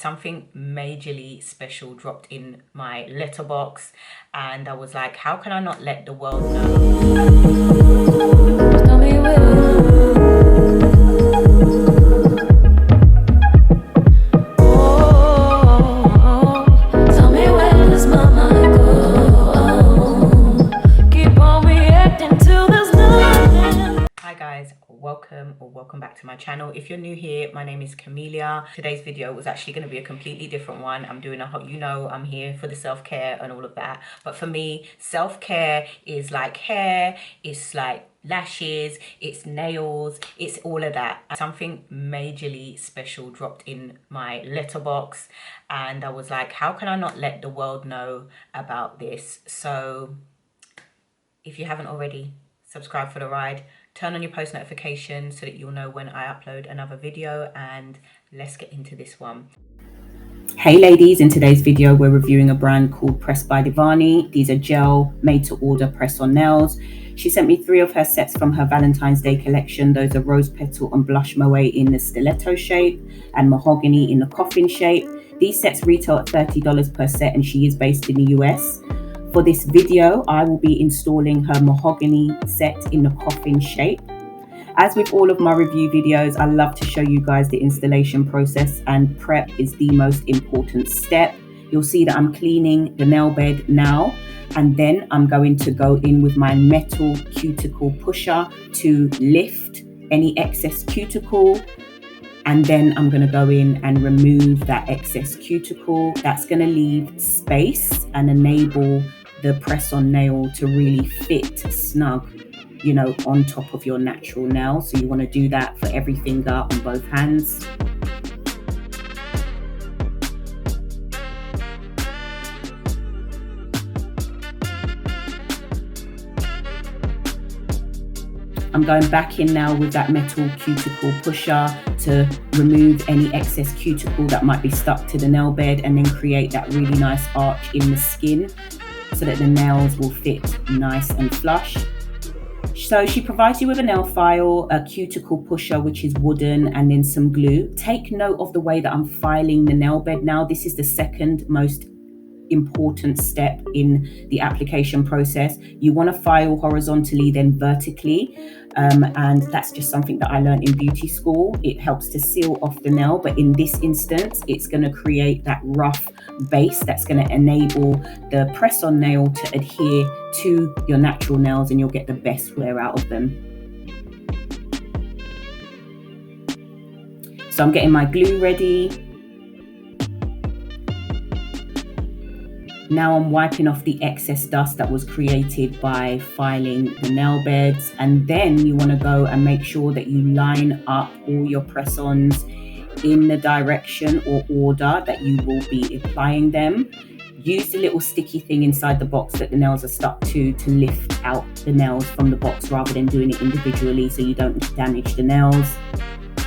Something majorly special dropped in my letterbox, and I was like, how can I not let the world know? Tell me welcome back to my channel. If you're new here, my name is Camelia. Today's video was actually going to be a completely different one. I'm doing I'm here for the self-care and all of that, but for me, self-care is like hair, it's like lashes, it's nails, it's all of that. Something majorly special dropped in my letterbox, and I was like, how can I not let the world know about this? So if you haven't already, subscribe for the ride, turn on your post notifications so that you'll know when I upload another video, and let's get into this one. Hey ladies, in today's video we're reviewing a brand called Pressed by Divani. These are gel made to order press-on nails. She sent me 3 of her sets from her Valentine's Day collection. Those are Rose Petal and Blush Moet in the stiletto shape and Mahogany in the coffin shape. These sets retail at $30 per set, and she is based in the US. For this video, I will be installing her Mahogany set in the coffin shape. As with all of my review videos, I love to show you guys the installation process, and prep is the most important step. You'll see that I'm cleaning the nail bed now, and then I'm going to go in with my metal cuticle pusher to lift any excess cuticle. And then I'm going to go in and remove that excess cuticle. That's going to leave space and enable the press-on nail to really fit snug, you know, on top of your natural nail. So you want to do that for every finger on both hands. I'm going back in now with that metal cuticle pusher to remove any excess cuticle that might be stuck to the nail bed, and then create that really nice arch in the skin so that the nails will fit nice and flush. So she provides you with a nail file, a cuticle pusher which is wooden, and then some glue. Take note of the way that I'm filing the nail bed now. This is the second most important step in the application process. You want to file horizontally, then vertically, and that's just something that I learned in beauty school. It helps to seal off the nail, but in this instance it's going to create that rough base that's going to enable the press-on nail to adhere to your natural nails, and you'll get the best wear out of them. So I'm getting my glue ready. Now I'm wiping off the excess dust that was created by filing the nail beds, and then you want to go and make sure that you line up all your press-ons in the direction or order that you will be applying them. Use the little sticky thing inside the box that the nails are stuck to lift out the nails from the box, rather than doing it individually so you don't damage the nails.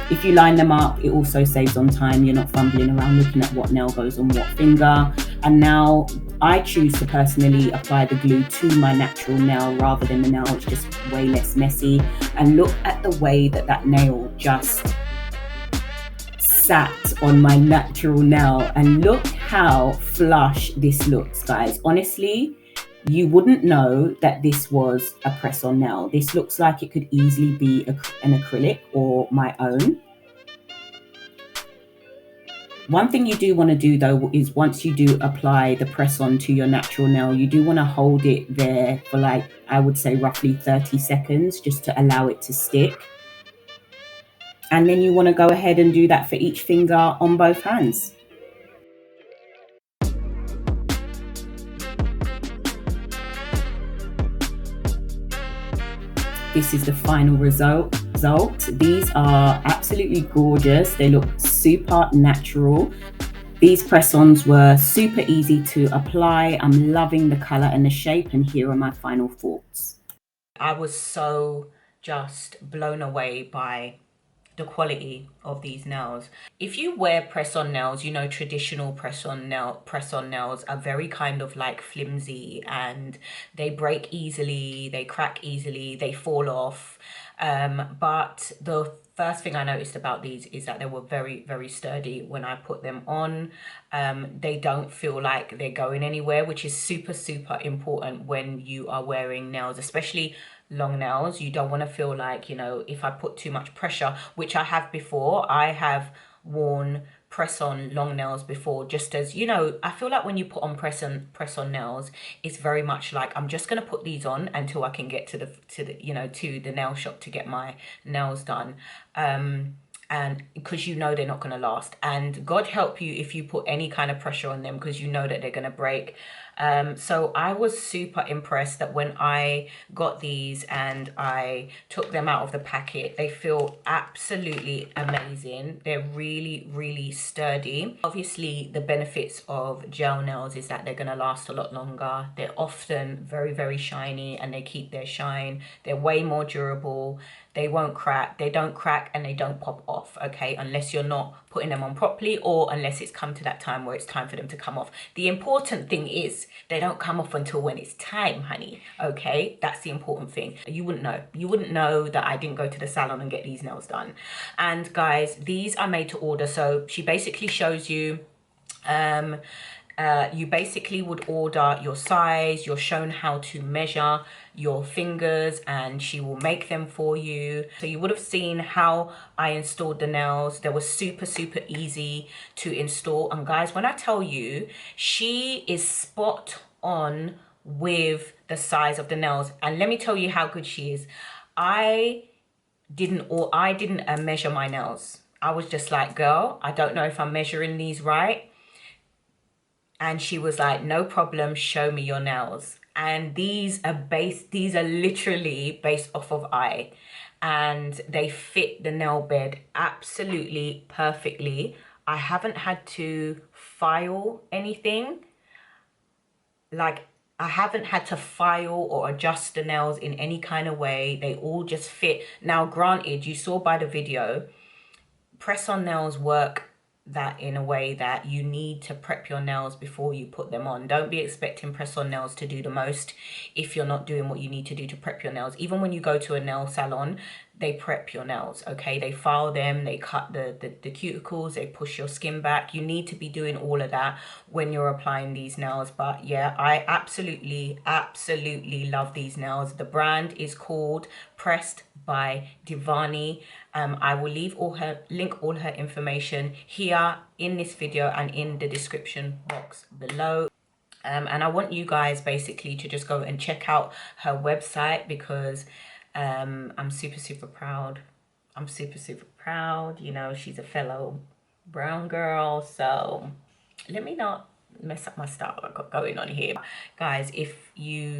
If you line them up, it also saves on time. You're not fumbling around looking at what nail goes on what finger. And now I choose to personally apply the glue to my natural nail rather than the nail. It's just way less messy. And look at the way that that nail just sat on my natural nail, and look how flush this looks, guys. Honestly, you wouldn't know that this was a press-on nail. This looks like it could easily be an acrylic or my own. One thing you do want to do though is, once you do apply the press-on to your natural nail, you do want to hold it there for, like, I would say roughly 30 seconds, just to allow it to stick. And then you want to go ahead and do that for each finger on both hands. This is the final result. These are absolutely gorgeous. They look super natural. These press-ons were super easy to apply. I'm loving the color and the shape, and here are my final thoughts. I was so just blown away by the quality of these nails. If you wear press-on nails, you know, traditional press-on nails are very kind of like flimsy, and they break easily, they crack easily, they fall off. But the first thing I noticed about these is that they were very, very sturdy when I put them on. They don't feel like they're going anywhere, which is super, super important when you are wearing nails, especially long nails. You don't want to feel like, you know, if I put too much pressure, which I have before. I have worn press-on long nails before, just as, you know, I feel like when you put on press-on nails, it's very much like, I'm just going to put these on until I can get to the you know, to the nail shop to get my nails done. And because you know they're not going to last, and God help you if you put any kind of pressure on them, because you know that they're going to break. So I was super impressed that when I got these and I took them out of the packet, they feel absolutely amazing. They're really, really sturdy. Obviously, the benefits of gel nails is that they're going to last a lot longer. They're often very, very shiny, and they keep their shine. They're way more durable. They won't crack, they don't crack, and they don't pop off, okay, unless you're not putting them on properly, or unless it's come to that time where it's time for them to come off. The important thing is they don't come off until when it's time, honey, okay? That's the important thing. You wouldn't know that I didn't go to the salon and get these nails done. And guys, these are made to order. So she basically shows you, you basically would order your size, you're shown how to measure your fingers, and she will make them for you. So you would have seen how I installed the nails. They were super, super easy to install. And guys, when I tell you, she is spot on with the size of the nails. And let me tell you how good she is. I didn't measure my nails. I was just like, girl, I don't know if I'm measuring these right. And she was like, no problem, show me your nails. And these are literally based off of eye, and they fit the nail bed absolutely perfectly. I haven't had to file anything. Like, I haven't had to file or adjust the nails in any kind of way. They all just fit. Now, granted, you saw by the video, press-on nails work that in a way that you need to prep your nails before you put them on. Don't be expecting press-on nails to do the most if you're not doing what you need to do to prep your nails. Even when you go to a nail salon, they prep your nails, okay? They file them, they cut the cuticles, they push your skin back. You need to be doing all of that when you're applying these nails. But yeah, I absolutely, absolutely love these nails. The brand is called Pressed by Divani. I will link all her information here in this video and in the description box below. And I want you guys basically to just go and check out her website, because I'm super, super proud. I'm super, super proud. You know, she's a fellow brown girl. So let me not mess up my style I've got going on here. Guys, if you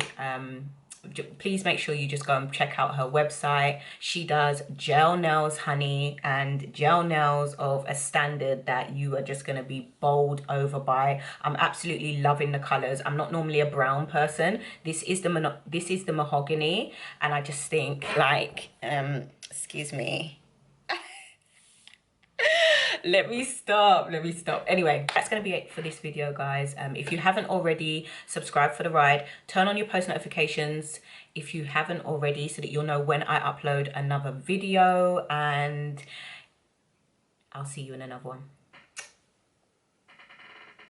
please make sure you just go and check out her website. She does gel nails, honey, and gel nails of a standard that you are just going to be bowled over by. I'm absolutely loving the colors. I'm not normally a brown person. This is the mahogany, and I just think, like, excuse me. Let me stop. Anyway, that's going to be it for this video, guys. If you haven't already, subscribe for the ride. Turn on your post notifications if you haven't already, so that you'll know when I upload another video. And I'll see you in another one.